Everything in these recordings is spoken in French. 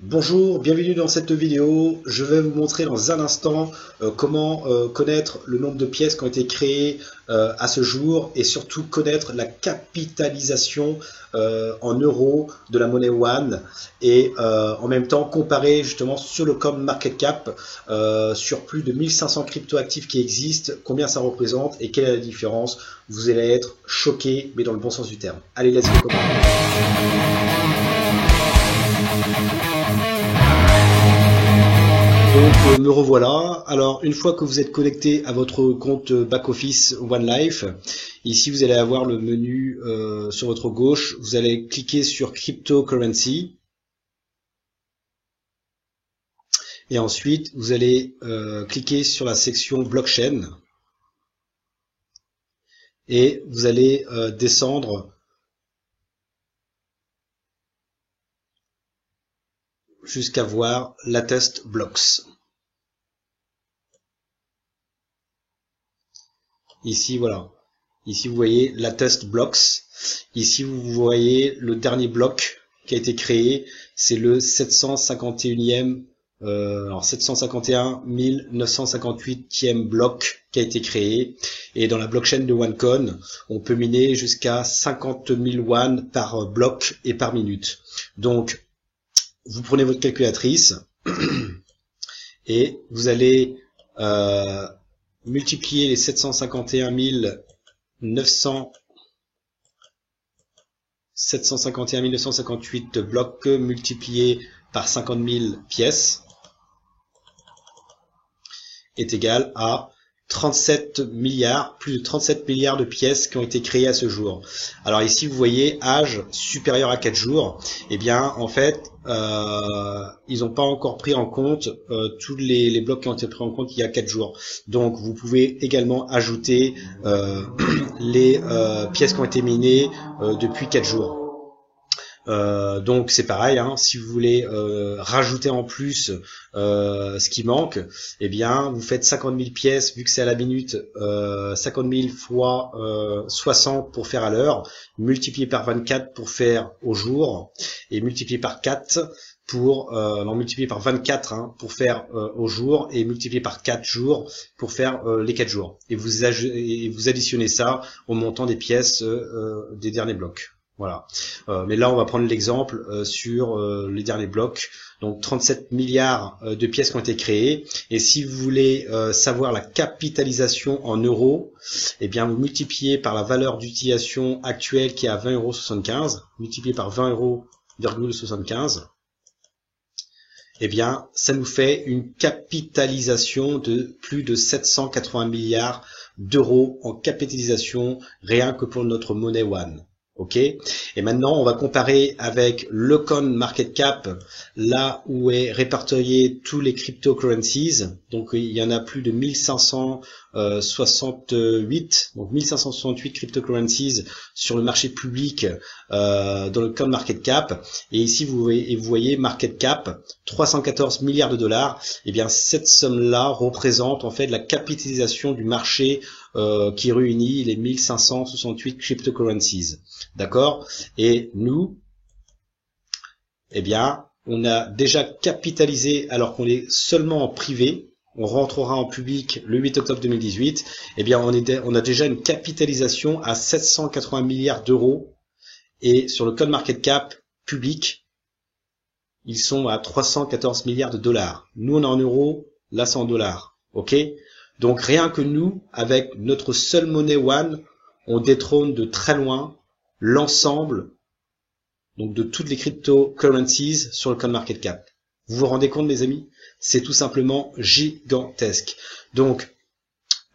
Bonjour, bienvenue dans cette vidéo. Je vais vous montrer dans un instant comment connaître le nombre de pièces qui ont été créées à ce jour et surtout connaître la capitalisation en euros de la monnaie One et en même temps comparer justement sur le CoinMarketCap sur plus de 1500 cryptoactifs qui existent, combien ça représente et quelle est la différence. Vous allez être choqués, mais dans le bon sens du terme. Allez, let's go. Donc me revoilà. Alors une fois que vous êtes connecté à votre compte back-office OneLife, ici vous allez avoir le menu sur votre gauche. Vous allez cliquer sur Cryptocurrency et ensuite vous allez cliquer sur la section Blockchain et vous allez descendre jusqu'à voir Latest Blocks. Ici, voilà. Ici, vous voyez Latest Blocks. Ici, vous voyez le dernier bloc qui a été créé. C'est le 751e, 751 958e bloc qui a été créé. Et dans la blockchain de OneCoin, on peut miner jusqu'à 50 000 One par bloc et par minute. Donc, vous prenez votre calculatrice et vous allez multiplier les 751 958 blocs multipliés par 50 000 pièces est égal à 37 milliards, plus de 37 milliards de pièces qui ont été créées à ce jour. Alors ici, vous voyez, âge supérieur à 4 jours. Eh bien, en fait, ils n'ont pas encore pris en compte tous les blocs qui ont été pris en compte il y a 4 jours. Donc, vous pouvez également ajouter les pièces qui ont été minées depuis 4 jours. Donc c'est pareil, hein, si vous voulez rajouter en plus ce qui manque, eh bien vous faites 50 000 pièces, vu que c'est à la minute, 50 000 fois 60 pour faire à l'heure, multiplié par 24 pour faire au jour, et multiplié par 4 pour multiplié par 24 hein, pour faire au jour, et multiplié par 4 jours pour faire les 4 jours. Et vous additionnez ça au montant des pièces des derniers blocs. Voilà. Mais là, on va prendre l'exemple sur les derniers blocs. Donc, 37 milliards de pièces qui ont été créées. Et si vous voulez savoir la capitalisation en euros, eh bien, vous multipliez par la valeur d'utilisation actuelle qui est à 20,75 €, multiplié par 20,75 €. Eh bien, ça nous fait une capitalisation de plus de 780 milliards d'euros en capitalisation rien que pour notre monnaie One. Ok, et maintenant on va comparer avec le CoinMarketCap, là où est répertorié tous les cryptocurrencies. Donc il y en a plus de 1568, donc 1568 cryptocurrencies sur le marché public dans le CoinMarketCap. Et ici vous voyez market cap 314 milliards de dollars. Et bien cette somme-là représente en fait la capitalisation du marché qui réunit les 1568 cryptocurrencies. D'accord? Et nous, eh bien, on a déjà capitalisé alors qu'on est seulement en privé. On rentrera en public le 8 octobre 2018. Eh bien, on a déjà une capitalisation à 780 milliards d'euros. Et sur le CoinMarketCap public, ils sont à 314 milliards de dollars. Nous, on est en euros, là, c'est en dollars. OK? Donc, rien que nous, avec notre seule monnaie One, on détrône de très loin l'ensemble donc de toutes les cryptocurrencies sur le CoinMarketCap. Vous vous rendez compte, mes amis? C'est tout simplement gigantesque. Donc,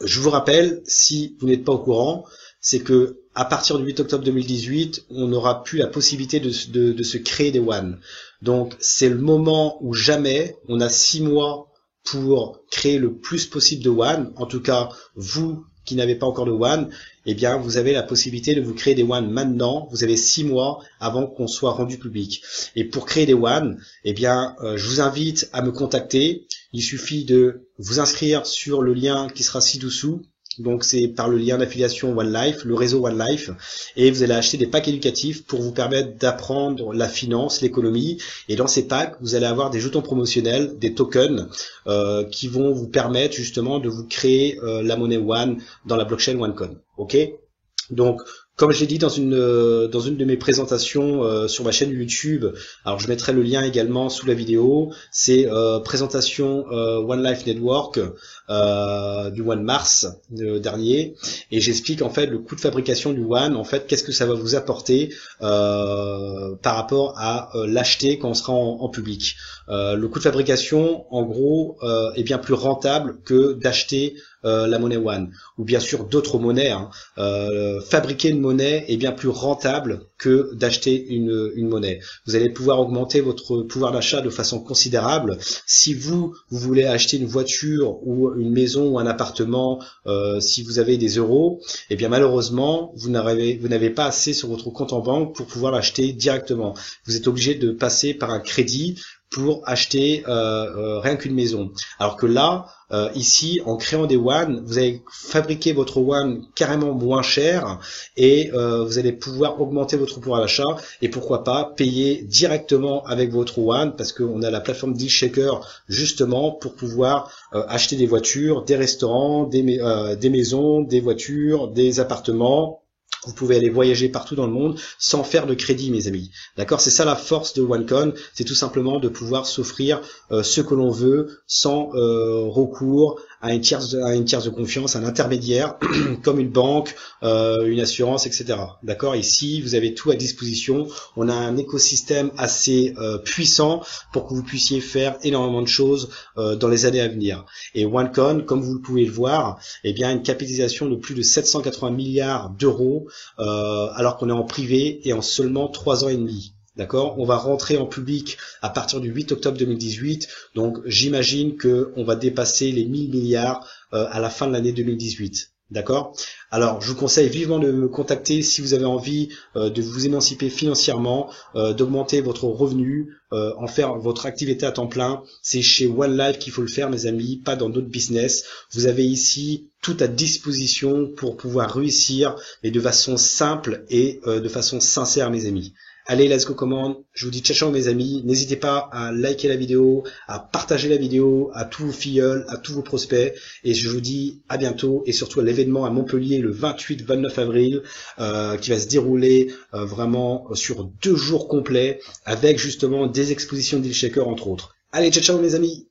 je vous rappelle, si vous n'êtes pas au courant, c'est que à partir du 8 octobre 2018, on n'aura plus la possibilité de se créer des One. Donc, c'est le moment où jamais, on a 6 mois pour créer le plus possible de One. En tout cas, vous qui n'avez pas encore de One, eh bien, vous avez la possibilité de vous créer des One maintenant. Vous avez 6 mois avant qu'on soit rendu public. Et pour créer des One, eh bien, je vous invite à me contacter. Il suffit de vous inscrire sur le lien qui sera ci-dessous Donc c'est par le lien d'affiliation OneLife, le réseau OneLife, et vous allez acheter des packs éducatifs pour vous permettre d'apprendre la finance, l'économie, et dans ces packs, vous allez avoir des jetons promotionnels, des tokens, qui vont vous permettre justement de vous créer la monnaie One dans la blockchain OneCoin. Ok? Donc, comme je l'ai dit dans une de mes présentations sur ma chaîne YouTube, alors je mettrai le lien également sous la vidéo, c'est présentation OneLife Network du mois de mars dernier, et j'explique en fait le coût de fabrication du One, en fait qu'est-ce que ça va vous apporter par rapport à l'acheter quand on sera en public. Le coût de fabrication en gros est bien plus rentable que d'acheter la monnaie One, ou bien sûr d'autres monnaies. Fabriquer une monnaie est bien plus rentable que d'acheter une monnaie. Vous allez pouvoir augmenter votre pouvoir d'achat de façon considérable. Si vous voulez acheter une voiture ou une maison ou un appartement, si vous avez des euros, eh bien malheureusement vous n'avez pas assez sur votre compte en banque pour pouvoir l'acheter directement. Vous êtes obligé de passer par un crédit pour acheter rien qu'une maison. Alors que là, ici, en créant des One, vous allez fabriquer votre One carrément moins cher et vous allez pouvoir augmenter votre pouvoir d'achat et pourquoi pas payer directement avec votre One, parce qu'on a la plateforme DealShaker justement pour pouvoir acheter des voitures, des restaurants, des maisons, des voitures, des appartements. Vous pouvez aller voyager partout dans le monde sans faire de crédit, mes amis. D'accord? C'est ça la force de OneCoin, c'est tout simplement de pouvoir s'offrir ce que l'on veut sans recours à une tierce de confiance, un intermédiaire comme une banque, une assurance, etc. D'accord? Ici, vous avez tout à disposition. On a un écosystème assez puissant pour que vous puissiez faire énormément de choses dans les années à venir. Et OneCoin, comme vous pouvez le voir, eh bien une capitalisation de plus de 780 milliards d'euros, alors qu'on est en privé et en seulement 3 ans et demi. D'accord? On va rentrer en public à partir du 8 octobre 2018, donc j'imagine qu'on va dépasser les 1000 milliards à la fin de l'année 2018. D'accord? Alors, je vous conseille vivement de me contacter si vous avez envie de vous émanciper financièrement, d'augmenter votre revenu, en faire votre activité à temps plein. C'est chez OneLife qu'il faut le faire, mes amis, pas dans d'autres business. Vous avez ici tout à disposition pour pouvoir réussir, et de façon simple et de façon sincère, mes amis. Allez, let's go commande. Je vous dis ciao ciao mes amis. N'hésitez pas à liker la vidéo, à partager la vidéo à tous vos filleuls, à tous vos prospects. Et je vous dis à bientôt et surtout à l'événement à Montpellier le 28-29 avril qui va se dérouler vraiment sur 2 jours complets avec justement des expositions DealShaker entre autres. Allez, ciao ciao mes amis.